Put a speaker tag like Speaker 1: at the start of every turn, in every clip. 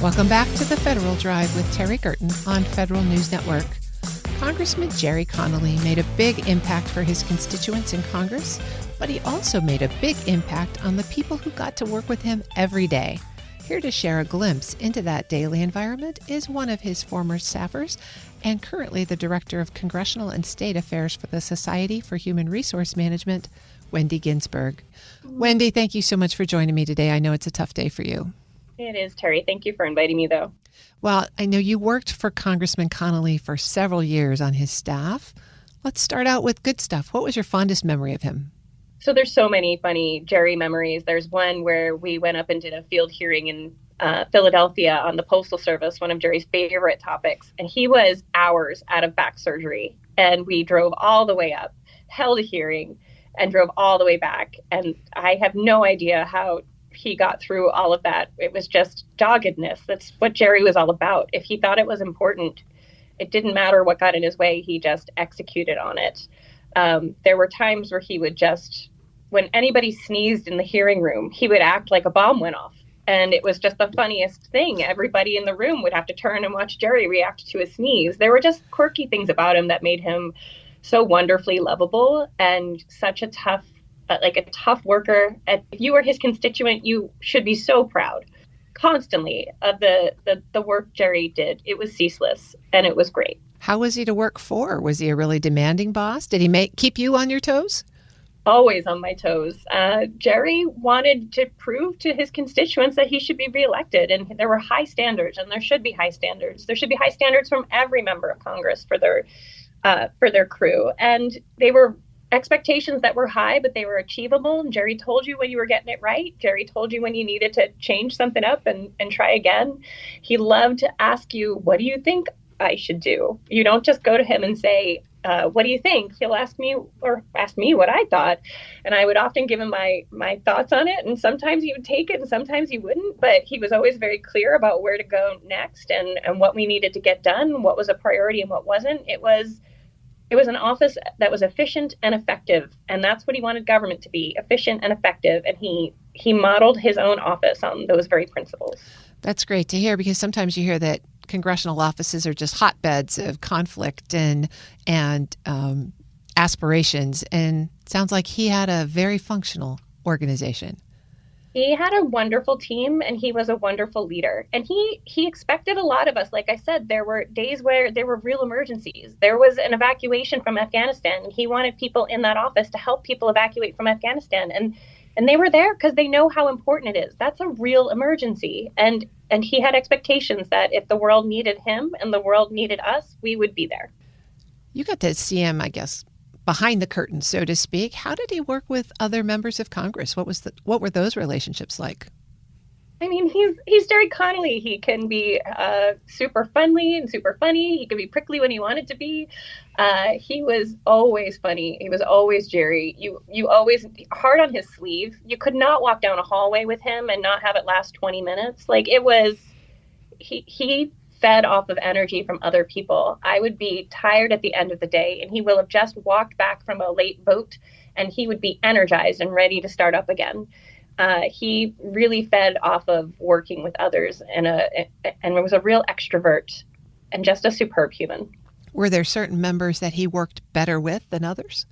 Speaker 1: Welcome back to the Federal Drive with Terry Gerton on Federal News Network. Congressman Gerry Connolly made a big impact for his constituents in Congress, but he also made a big impact on the people who got to work with him every day. Here to share a glimpse into that daily environment is one of his former staffers and currently the Director of Congressional and State Affairs for the Society for Human Resource Management, Wendy Ginsburg. Wendy, thank you so much for joining me today. I know it's a tough day for you.
Speaker 2: It is, Terry. Thank you for inviting me, though.
Speaker 1: Well, I know you worked for Congressman Connolly for several years on his staff. Let's start out with good stuff. What was your fondest memory of him?
Speaker 2: So there's so many funny Gerry memories. There's one where we went up and did a field hearing in Philadelphia on the Postal Service, one of Gerry's favorite topics. And he was hours out of back surgery. And we drove all the way up, held a hearing, and drove all the way back. And I have no idea how he got through all of that. It was just doggedness. That's what Gerry was all about. If he thought it was important, it didn't matter what got in his way. He just executed on it. There were times where he would just, when anybody sneezed in the hearing room, he would act like a bomb went off. And it was just the funniest thing. Everybody in the room would have to turn and watch Gerry react to a sneeze. There were just quirky things about him that made him so wonderfully lovable and such a tough worker. If you were his constituent, you should be so proud constantly of the work Gerry did. It was ceaseless and it was great.
Speaker 1: How was he to work for? Was he a really demanding boss? Did he keep you on your toes?
Speaker 2: Always on my toes. Gerry wanted to prove to his constituents that he should be reelected, and there were high standards, and there should be high standards. There should be high standards from every member of Congress for their crew, and they were expectations that were high, but they were achievable. And Gerry told you when you were getting it right. Gerry told you when you needed to change something up and try again. He loved to ask you, what do you think I should do? You don't just go to him and say, what do you think? He'll ask me what I thought. And I would often give him my thoughts on it. And sometimes he would take it and sometimes he wouldn't. But he was always very clear about where to go next and what we needed to get done, what was a priority and what wasn't. It was an office that was efficient and effective. And that's what he wanted government to be, efficient and effective. And he modeled his own office on those very principles.
Speaker 1: That's great to hear, because sometimes you hear that congressional offices are just hotbeds of conflict and aspirations. And it sounds like he had a very functional organization.
Speaker 2: He had a wonderful team and he was a wonderful leader. And he expected a lot of us. Like I said, there were days where there were real emergencies. There was an evacuation from Afghanistan, and he wanted people in that office to help people evacuate from Afghanistan. And they were there because they know how important it is. That's a real emergency. And he had expectations that if the world needed him and the world needed us, we would be there.
Speaker 1: You got to see him, I guess, behind the curtain, so to speak. How did he work with other members of Congress? What were those relationships like?
Speaker 2: I mean, he's Gerry Connolly. He can be super friendly and super funny. He can be prickly when he wanted to be. He was always funny. He was always Gerry. You always hard on his sleeve. You could not walk down a hallway with him and not have it last 20 minutes. Like it was, he fed off of energy from other people. I would be tired at the end of the day, and he will have just walked back from a late vote, and he would be energized and ready to start up again. He really fed off of working with others and was a real extrovert and just a superb human.
Speaker 1: Were there certain members that he worked better with than others?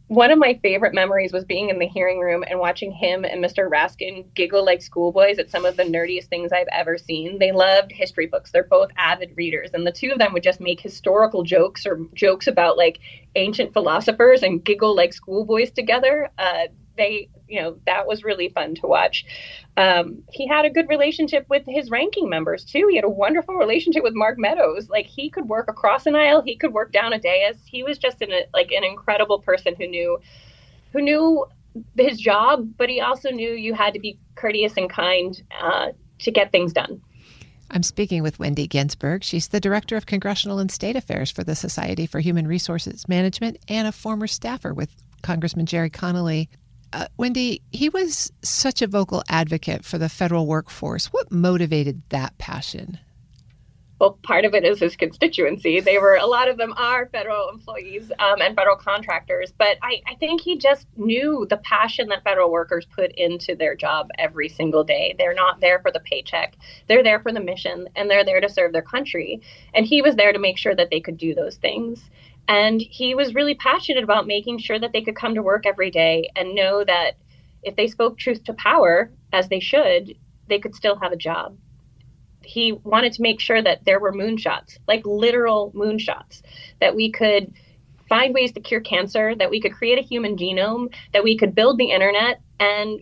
Speaker 2: One of my favorite memories was being in the hearing room and watching him and Mr. Raskin giggle like schoolboys at some of the nerdiest things I've ever seen. They loved history books. They're both avid readers. And the two of them would just make historical jokes or jokes about like ancient philosophers and giggle like schoolboys together. That was really fun to watch. He had a good relationship with his ranking members too. He had a wonderful relationship with Mark Meadows. Like he could work across an aisle. He could work down a dais. He was just an incredible person who knew his job, but he also knew you had to be courteous and kind to get things done.
Speaker 1: I'm speaking with Wendy Ginsburg. She's the Director of Congressional and State Affairs for the Society for Human Resources Management and a former staffer with Congressman Gerry Connolly. Wendy, he was such a vocal advocate for the federal workforce. What motivated that passion?
Speaker 2: well, part of it is his constituency. A lot of them are federal employees and federal contractors. But I think he just knew the passion that federal workers put into their job every single day. They're not there for the paycheck. They're there for the mission, and they're there to serve their country. And he was there to make sure that they could do those things. And he was really passionate about making sure that they could come to work every day and know that if they spoke truth to power, as they should, they could still have a job. He wanted to make sure that there were moonshots, like literal moonshots, that we could find ways to cure cancer, that we could create a human genome, that we could build the internet. And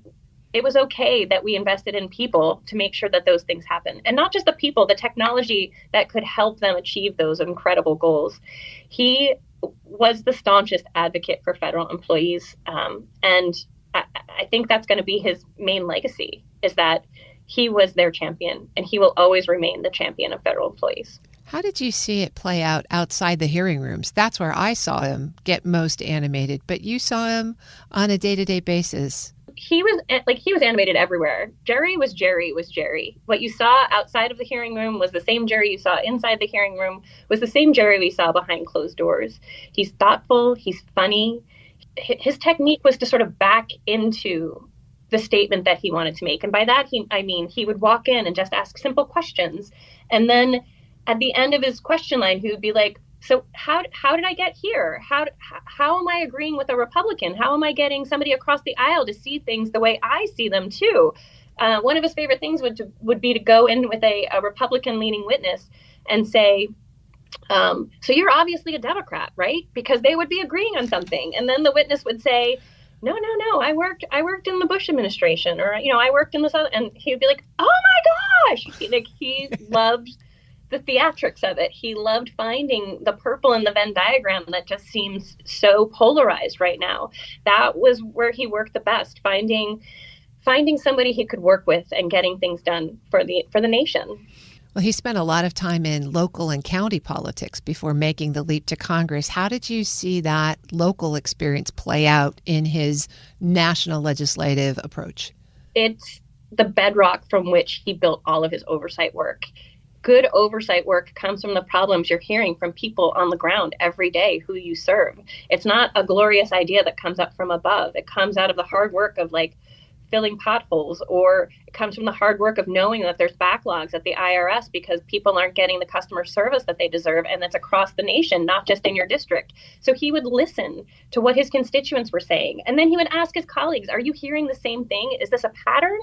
Speaker 2: it was okay that we invested in people to make sure that those things happen. And not just the people, the technology that could help them achieve those incredible goals. He was the staunchest advocate for federal employees. And I think that's going to be his main legacy, is that he was their champion, and he will always remain the champion of federal employees.
Speaker 1: How did you see it play out outside the hearing rooms? That's where I saw him get most animated, but you saw him on a day-to-day basis.
Speaker 2: He was animated everywhere. Gerry was Gerry. What you saw outside of the hearing room was the same Gerry you saw inside the hearing room, was the same Gerry we saw behind closed doors. He's thoughtful. He's funny. His technique was to sort of back into the statement that he wanted to make. And by that, he would walk in and just ask simple questions. And then at the end of his question line, he would be like, so how did I get here? How am I agreeing with a Republican? How am I getting somebody across the aisle to see things the way I see them too? One of his favorite things would be to go in with a Republican leaning witness and say, so you're obviously a Democrat, right? Because they would be agreeing on something. And then the witness would say, no, I worked in the Bush administration, or, I worked in this other, and he would be like, oh my gosh. He loved the theatrics of it. He loved finding the purple in the Venn diagram that just seems so polarized right now. That was where he worked the best, finding somebody he could work with and getting things done for the nation.
Speaker 1: Well, he spent a lot of time in local and county politics before making the leap to Congress. How did you see that local experience play out in his national legislative approach?
Speaker 2: It's the bedrock from which he built all of his oversight work. Good oversight work comes from the problems you're hearing from people on the ground every day who you serve. It's not a glorious idea that comes up from above. It comes out of the hard work of filling potholes, or it comes from the hard work of knowing that there's backlogs at the IRS because people aren't getting the customer service that they deserve, and that's across the nation, not just in your district. So he would listen to what his constituents were saying, and then he would ask his colleagues, are you hearing the same thing? Is this a pattern?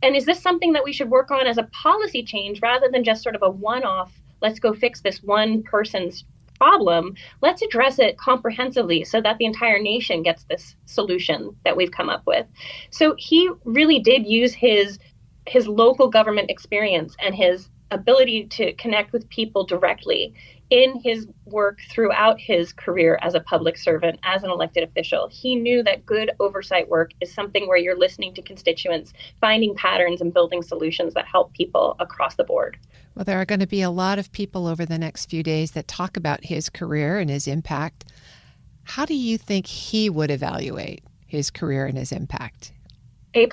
Speaker 2: And is this something that we should work on as a policy change rather than just sort of a one-off, let's go fix this one person's problem? Let's address it comprehensively so that the entire nation gets this solution that we've come up with. So he really did use his local government experience and his ability to connect with people directly in his work throughout his career as a public servant, as an elected official. He knew that good oversight work is something where you're listening to constituents, finding patterns and building solutions that help people across the board.
Speaker 1: Well, there are going to be a lot of people over the next few days that talk about his career and his impact. How do you think he would evaluate his career and his impact?
Speaker 2: A+.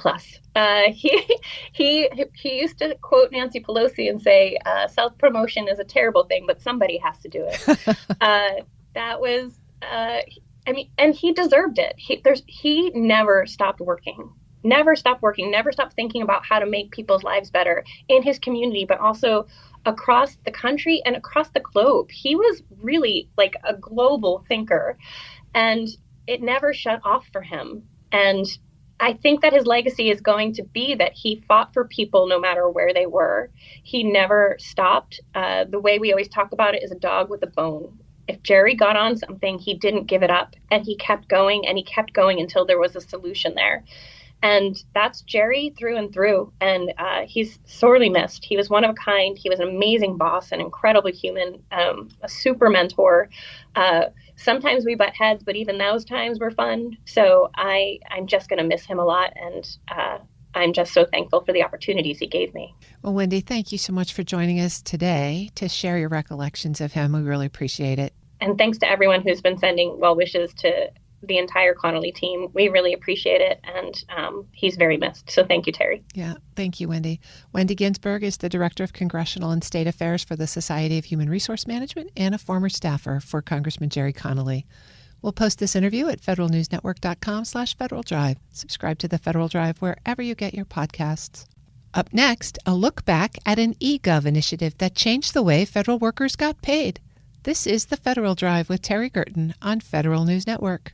Speaker 2: He used to quote Nancy Pelosi and say, self-promotion is a terrible thing, but somebody has to do it. That was, and he deserved it. He never stopped working. Never stopped thinking about how to make people's lives better in his community, but also across the country and across the globe. He was really like a global thinker, and it never shut off for him. And I think that his legacy is going to be that he fought for people no matter where they were. He never stopped. The way we always talk about it is a dog with a bone. If Gerry got on something, he didn't give it up, and he kept going until there was a solution there. And that's Gerry through and through. And he's sorely missed. He was one of a kind. He was an amazing boss, an incredible human, a super mentor. Sometimes we butt heads, but even those times were fun. So I'm just going to miss him a lot. And I'm just so thankful for the opportunities he gave me.
Speaker 1: Well, Wendy, thank you so much for joining us today to share your recollections of him. We really appreciate it.
Speaker 2: And thanks to everyone who's been sending well wishes to the entire Connolly team. We really appreciate it, and he's very missed. So thank you, Terry.
Speaker 1: Yeah, thank you, Wendy. Wendy Ginsburg is the Director of Congressional and State Affairs for the Society of Human Resource Management and a former staffer for Congressman Gerry Connolly. We'll post this interview at federalnewsnetwork.com/Federal Drive. Subscribe to the Federal Drive wherever you get your podcasts. Up next, a look back at an eGov initiative that changed the way federal workers got paid. This is the Federal Drive with Terry Gerton on Federal News Network.